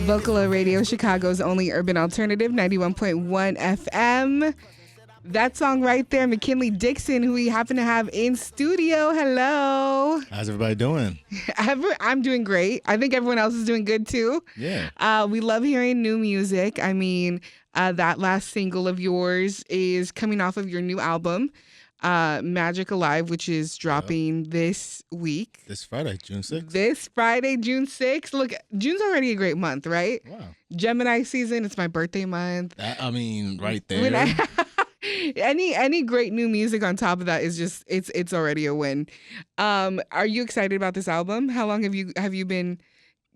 Vocalo Radio, Chicago's only urban alternative, 91.1 FM. That song right there, McKinley Dixon, who we happen to have in studio. Hello. How's everybody doing? I'm doing great. I think everyone else is doing good too. Yeah. We love hearing new music. I mean, that last single of yours is coming off of your new album, Magic Alive, which is dropping this week. This Friday, June 6th. This Friday, June 6th. Look, June's already a great month, right? Wow. Gemini season. It's my birthday month. Right there. Any great new music on top of that is just it's already a win. Are you excited about this album? How long have you been,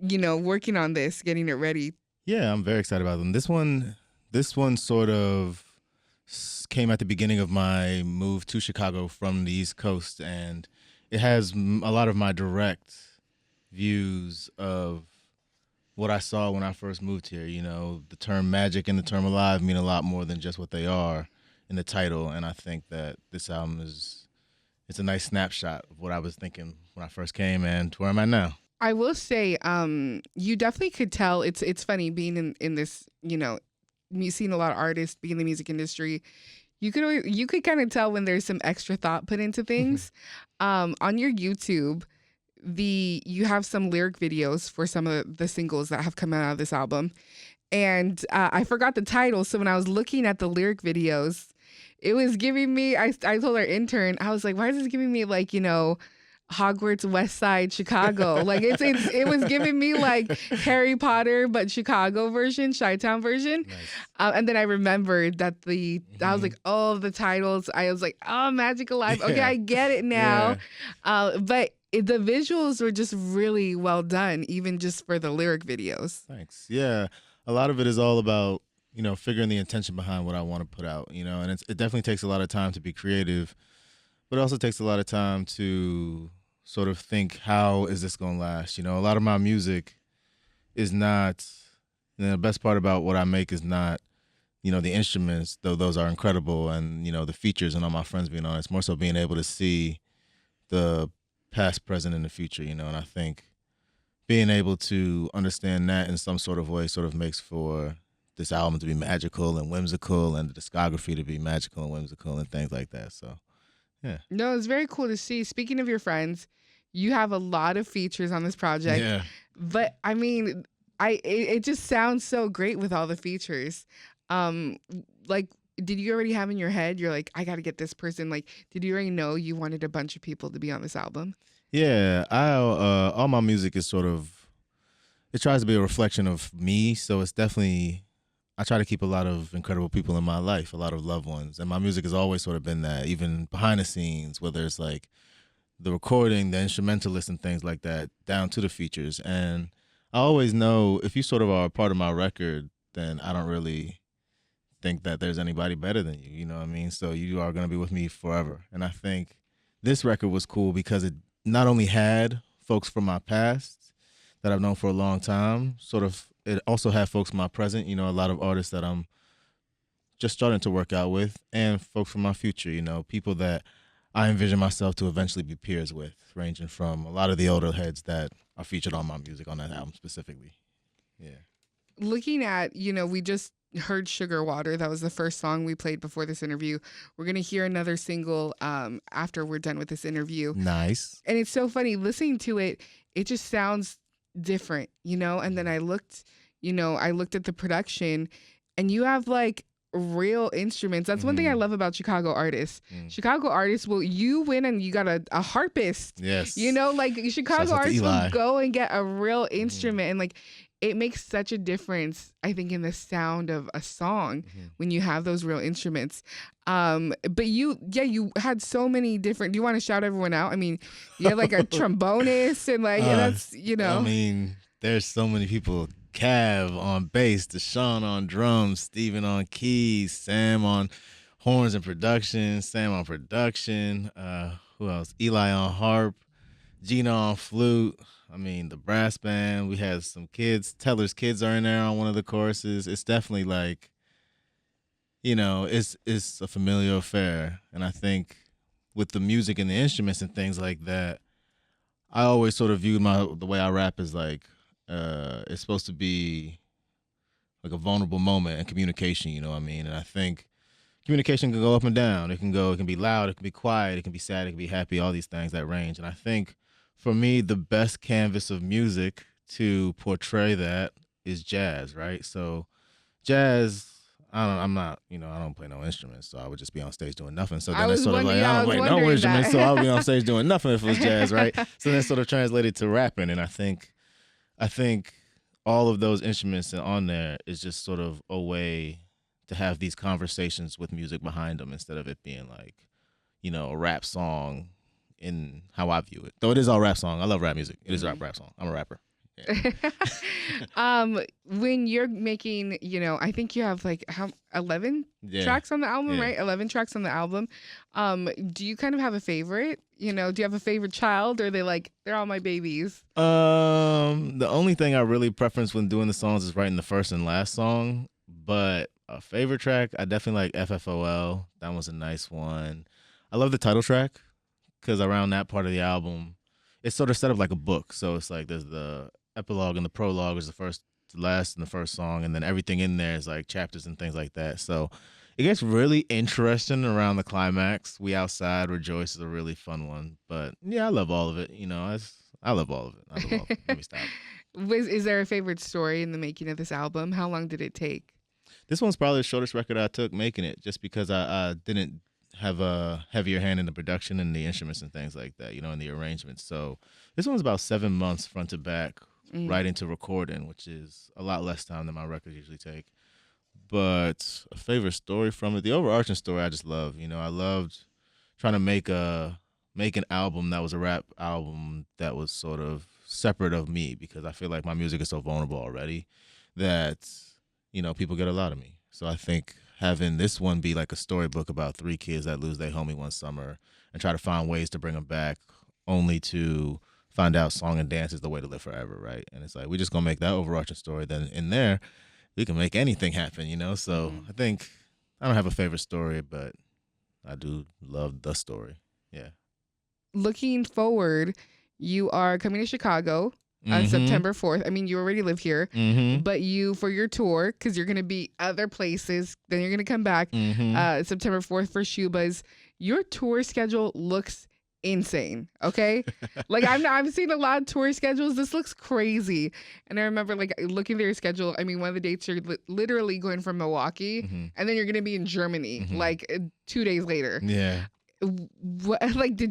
working on this, getting it ready? Yeah, I'm very excited about them. This one sort of came at the beginning of my move to Chicago from the East Coast, and it has a lot of my direct views of what I saw when I first moved here. The term magic and the term alive mean a lot more than just what they are in the title, and I think that this album it's a nice snapshot of what I was thinking when I first came and where I'm at now. I will say, you definitely could tell. It's funny being in this, seeing a lot of artists being in the music industry. You could kind of tell when there's some extra thought put into things. On your YouTube, you have some lyric videos for some of the singles that have come out of this album, and I forgot the title. So when I was looking at the lyric videos, it was giving me. I told our intern, I was like, "Why is this giving me like Hogwarts West Side Chicago?" Like it was giving me like Harry Potter but Chicago version, Chi-Town version. Nice. And then I remembered that I was like, oh, the titles. I was like, oh, Magic Alive. Okay, I get it now. Yeah. But the visuals were just really well done, even just for the lyric videos. Thanks. Yeah, a lot of it is all about figuring the intention behind what I want to put out. And it definitely takes a lot of time to be creative, but it also takes a lot of time to sort of think, how is this going to last? A lot of my music is not, the best part about what I make is not, the instruments, though those are incredible, and, the features and all my friends being on. It's more so being able to see the past, present, and the future, and I think being able to understand that in some sort of way sort of makes for this album to be magical and whimsical, and the discography to be magical and whimsical and things like that. So, yeah. No, it's very cool to see. Speaking of your friends, you have a lot of features on this project. Yeah. But I mean, it just sounds so great with all the features. Like, did you already have in your head, you're like, I got to get this person? Like, did you already know you wanted a bunch of people to be on this album? Yeah. All my music is sort of, it tries to be a reflection of me. So it's definitely, I try to keep a lot of incredible people in my life, a lot of loved ones. And my music has always sort of been that, even behind the scenes, whether it's like the recording, the instrumentalist and things like that, down to the features. And I always know if you sort of are a part of my record, then I don't really think that there's anybody better than you. You know what I mean? So you are going to be with me forever. And I think this record was cool because it not only had folks from my past that I've known for a long time, it also had folks from my present, a lot of artists that I'm just starting to work out with, and folks from my future, people that I envision myself to eventually be peers with, ranging from a lot of the older heads that are featured on my music on that album specifically. Yeah. Looking at, we just heard Sugar Water. That was the first song we played before this interview. We're going to hear another single after we're done with this interview. Nice. And it's so funny listening to it. It just sounds different, and then I looked at the production, and you have like real instruments. That's one thing I love about Chicago artists. Chicago artists you win and you got a harpist. Yes. Like Chicago artists will go and get a real instrument, and like it makes such a difference, I think, in the sound of a song when you have those real instruments. But you had so many different. Do you want to shout everyone out? I mean, you had like a trombonist and like that's I mean, there's so many people. Cav on bass, Deshaun on drums, Steven on keys, Sam on horns and production, Sam on production. Who else? Eli on harp, Gina on flute. I mean, the brass band. We had some kids. Teller's kids are in there on one of the choruses. It's definitely like, it's a familiar affair. And I think with the music and the instruments and things like that, I always sort of view the way I rap as like it's supposed to be like a vulnerable moment in communication. You know what I mean? And I think communication can go up and down. It can be loud, it can be quiet, it can be sad, it can be happy. All these things that range. And I think for me, the best canvas of music to portray that is jazz, right? So jazz. I'm not, I don't play no instruments, so I would just be on stage doing nothing. So then it's sort of like, I don't play no instruments, so I'll be on stage doing nothing if it was jazz, right? So then sort of translated to rapping, and I think all of those instruments on there is just sort of a way to have these conversations with music behind them instead of it being like, a rap song in how I view it. Though it is all rap song. I love rap music. It is a rap song. I'm a rapper. Yeah. When you're making, I think you have like 11 tracks on the album, right? 11 tracks on the album. Do you kind of have a favorite? Do you have a favorite child, or they're all my babies? The only thing I really preference when doing the songs is writing the first and last song. But a favorite track, I definitely like FFOL. That was a nice one. I love the title track because around that part of the album, it's sort of set up like a book. So it's like there's the epilogue and the prologue is the first, the last, and the first song, and then everything in there is like chapters and things like that. So it gets really interesting around the climax. We Outside, Rejoice is a really fun one. But yeah, I love all of it. I love all of it. I love all of it. Let me stop. Is there a favorite story in the making of this album? How long did it take? This one's probably the shortest record I took making it, just because I didn't have a heavier hand in the production and the instruments and things like that, and the arrangements. So this one's about 7 months front to back, right into recording, which is a lot less time than my records usually take. But a favorite story from it, the overarching story I just love. I loved trying to make an album that was a rap album that was sort of separate of me, because I feel like my music is so vulnerable already that, people get a lot of me. So I think having this one be like a storybook about 3 kids that lose their homie one summer and try to find ways to bring them back, only to find out song and dance is the way to live forever, right? And it's like, we're just going to make that overarching story. Then in there, we can make anything happen, So I think I don't have a favorite story, but I do love the story. Yeah. Looking forward, you are coming to Chicago on September 4th. I mean, you already live here, but for your tour, because you're going to be other places, then you're going to come back September 4th for Schubas. Your tour schedule looks insane, okay? I've seen a lot of tour schedules. This looks crazy. And I remember looking at your schedule. I mean, one of the dates you're literally going from Milwaukee, and then you're going to be in Germany 2 days later. Yeah. What,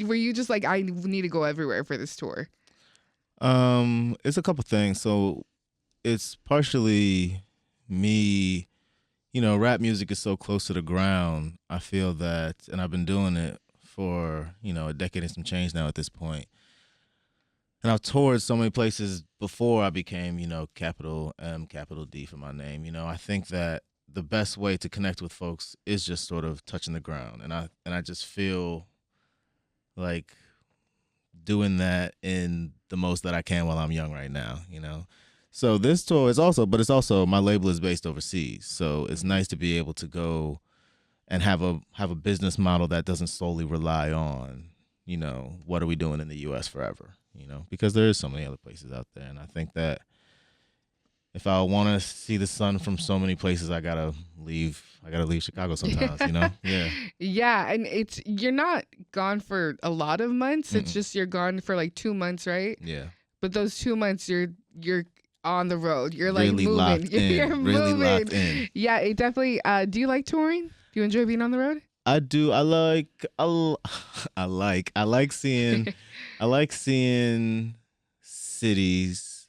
were you just I need to go everywhere for this tour? It's a couple things. So it's partially me, rap music is so close to the ground. I feel that, and I've been doing it for, a decade and some change now at this point. And I've toured so many places before I became, capital M, capital D for my name. I think that the best way to connect with folks is just sort of touching the ground. And I just feel like doing that in the most that I can while I'm young right now, So this tour is also, but it's also, my label is based overseas. So it's nice to be able to go and have a business model that doesn't solely rely on, what are we doing in the US forever, because there is so many other places out there. And I think that if I want to see the sun from so many places, I gotta leave Chicago sometimes, Yeah. Yeah, and you're not gone for a lot of months. It's just you're gone for 2 months, right? Yeah. But those 2 months you're on the road. You're really moving. Locked in. You're really moving. Locked in. Yeah, it definitely. Do you like touring? Do you enjoy being on the road? I do. I like seeing cities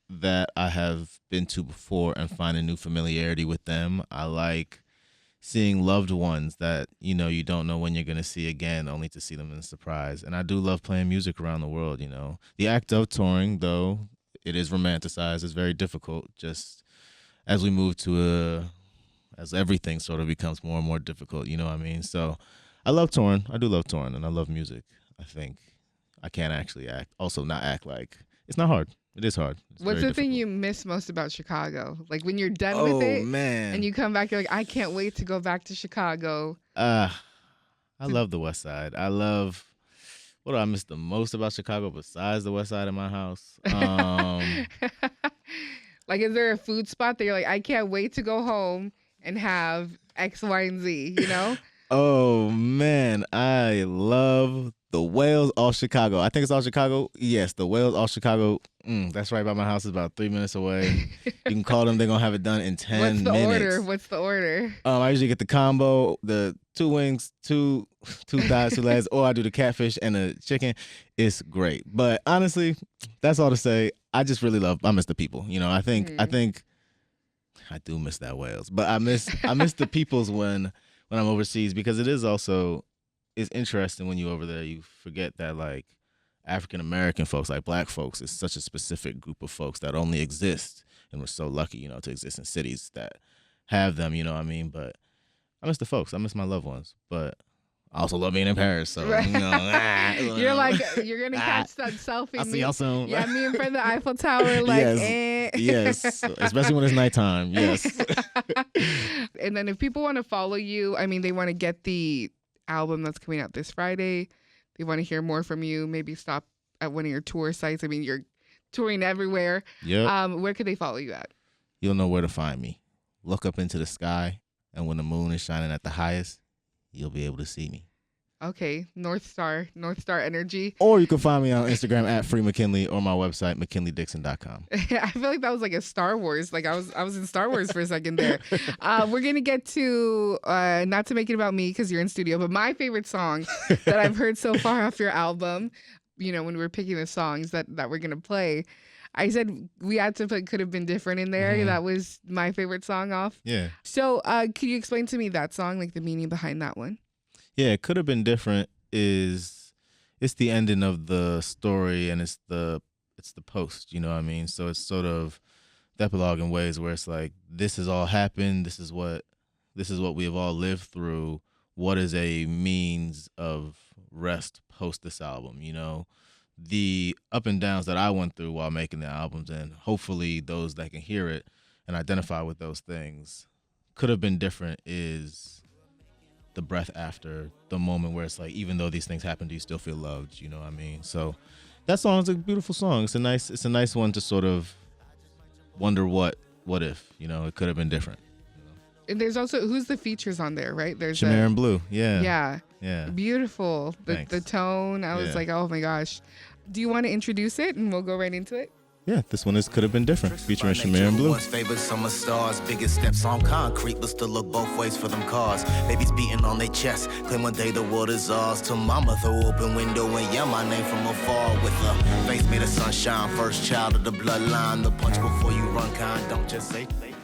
that I have been to before and finding new familiarity with them. I like seeing loved ones that, you don't know when you're going to see again, only to see them in surprise. And I do love playing music around the world, The act of touring, though, it is romanticized. It's very difficult just as we move as everything sort of becomes more and more difficult, you know what I mean? So I love touring. I do love touring, and I love music. I think I can't actually not act like it's not hard. It is hard. What's the thing you miss most about Chicago? When you're done with it, man, and you come back, you're like, I can't wait to go back to Chicago. I love the West Side. I love What do I miss the most about Chicago besides the west side of my house? Like, is there a food spot that you're like, I can't wait to go home and have X, Y, and Z, you know? Oh man, I love the Whales off Chicago. I think it's off Chicago. Yes, the Whales off Chicago. That's right by my house. It's about 3 minutes away. You can call them. They're gonna have it done in 10 minutes. What's the order? I usually get the combo, the 2 wings, two thighs, 2 legs, or I do the catfish and the chicken. It's great. But honestly, that's all to say. I just really I miss the people. You know, I think I do miss that Whales, but I miss the peoples when I'm overseas, because it is also, it's interesting when you're over there, you forget that like African American folks, like black folks, is such a specific group of folks that only exist, and we're so lucky, you know, to exist in cities that have them, you know what I mean? But I miss the folks, I miss my loved ones, but I also love being in Paris, so Right. you know. You're like, you're gonna catch that selfie. I'll see y'all soon. Yeah, me in front of the Eiffel Tower, like, Yes. Yes, especially when it's nighttime. Yes. And then if people want to follow you, I mean, they want to get the album that's coming out this Friday. They want to hear more from you. Maybe stop at one of your tour sites. I mean, you're touring everywhere. Yep. Where could they follow you at? You'll know where to find me. Look up into the sky, and when the moon is shining at the highest, you'll be able to see me. Okay, North Star energy. Or you can find me on Instagram at FreeMcKinley, or my website, McKinleyDixon.com. I feel like that was like a Star Wars. Like I was in Star Wars for a second there. We're gonna get to not to make it about me because you're in studio, but my favorite song that I've heard so far off your album. You know, when we were picking the songs that we're gonna play, I said we had to put "Could Have Been Different" in there. Mhm. That was my favorite song off. Yeah. So, could you explain to me that song, like the meaning behind that one? Yeah, it could have been different. It's the ending of the story, and it's the post, you know what I mean? So it's sort of the epilogue in ways where it's like, this has all happened, this is what we have all lived through. What is a means of rest post this album, you know? The up and downs that I went through while making the albums, and hopefully those that can hear it and identify with those things. Could have been different is the breath after, the moment where it's like, even though these things happen, do you still feel loved? You know what I mean? So that song's a beautiful song. It's a nice one to sort of wonder what if, you know, it could have been different. You know? And there's also, who's the features on there, right? There's Shamir and Blue. Yeah. Yeah. Beautiful. The tone. I was like, oh my gosh. Do you want to introduce it and we'll go right into it? Yeah, this one Could Have Been Different, featuring Shamir and Blue. Once favored summer stars, biggest steps on concrete, but still look both ways for them cars. Babies beating on their chest, claim one day the world is ours. Till mama throw open window and yell my name from afar. With a face made of sunshine, first child of the bloodline. The punch before you run kind, don't just say fake.